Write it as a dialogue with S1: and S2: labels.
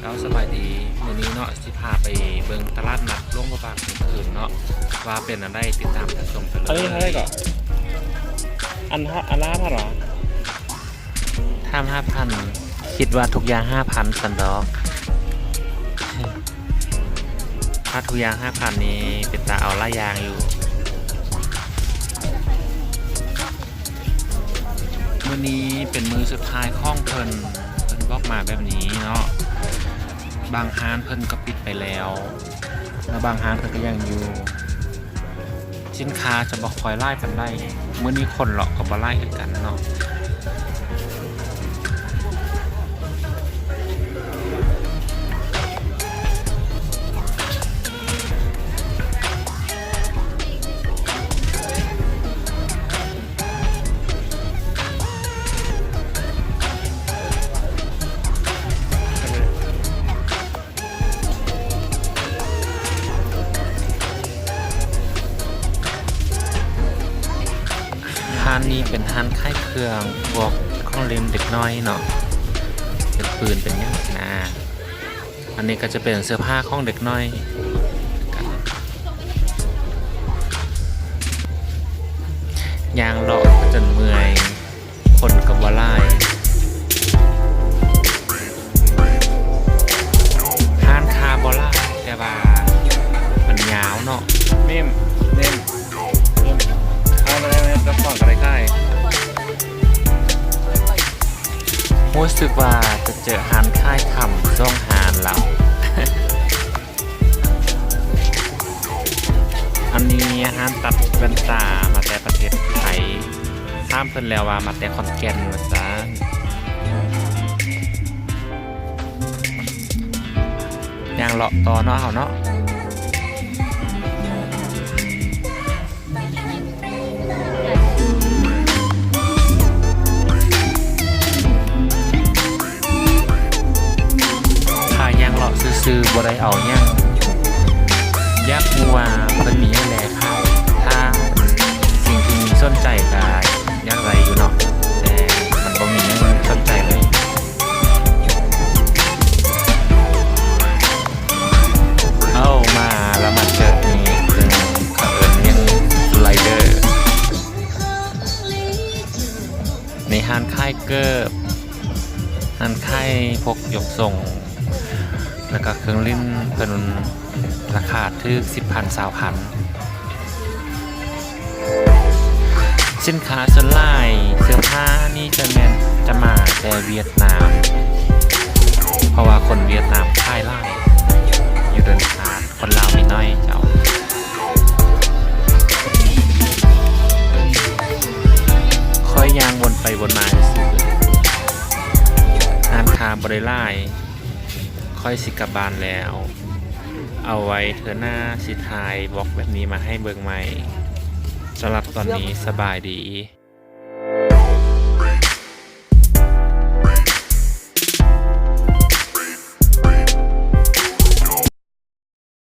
S1: แล้วสบายดีมื้อนี้เนาะสิพาไปเบิ่งตลาดนัดหลวงพระบางคืนเนาะว่าเป็นอันใดติดตามรับชมกันเลย
S2: อันนี้เท่าไหร่ก่อนอันละ5,000หรอ
S1: ถ้าม5,000คิดว่าทุกอย่าง5,000สันดอกถ้าทุกอย่าง5,000นี่เป็นตาเอาละอย่างอยู่มื้อนี้เป็นมื้อสุดท้ายของเพิ่นบอกมาแบบนี้เนาะบางร้านเพิ่นก็ปิดไปแล้วแล้วบางร้านเพิ่นก็ยังอยู่สินค้าจะบ่ค่อยไล่ปานใดมื้อนี้คนเลาะก็บ่ไล่คือกันเนาะร้านนี้เป็นร้านขายเครื่องพวกของเล่นเด็กน้อยเนาะเป็นปืนเป็นหยังนะอันนี้ก็จะเป็นเสื้อผ้าของเด็กน้อยยางเลาะจนเมื่อยคนกับวาไล่ร้านคาบอล่าแต่ว่ามันยาวเนาะ
S2: เนมเอามาได้รับฟังกันใกล้
S1: รู้สึกว่าจะเจอร้านค่ายคำช่องหานเรา อันนี้ร้านตัดแว่นตามาแต่ประเทศไทยข้ามเพิ่นแล้วว่ามาแต่ขอนแก่นว่าซะอย่างเลาะต่อเนาะเฮาเนาะซื้อบ่ได้เอาหยังอยากรู้ว่าเพิ่นมีหยังแหน่ขายถ้าสิ่งที่มีสนใจก็อยากไรอยู่เนาะแต่มันบ่มีหยังสนใจเลยเอามาแล้วมาเจอนี่เขาเอิ้นหยังสไลเดอร์ในห้างค่ายเกิบห้างค่ายพกยกส่งแล้วก็เครื่องเล่นเพิ่นราคาถึง 10,000 20,000 สินค้าส่วนหลายเสื้อผ้านี่จะมาแต่เวียดนามเพราะว่าคนเวียดนามขายหลายอยู่เดินทางคนลาวมีน้อยเจ้าค่อยย่างวนไปวนมาซื่อร้านค้าบ่ได้หลายค่อยสิกลับบ้านแล้วเอาไว้เธอหน้าสิทายบล็อกแบบนี้มาให้เบิ่งใหม่สำหรับตอนนี้สบายดี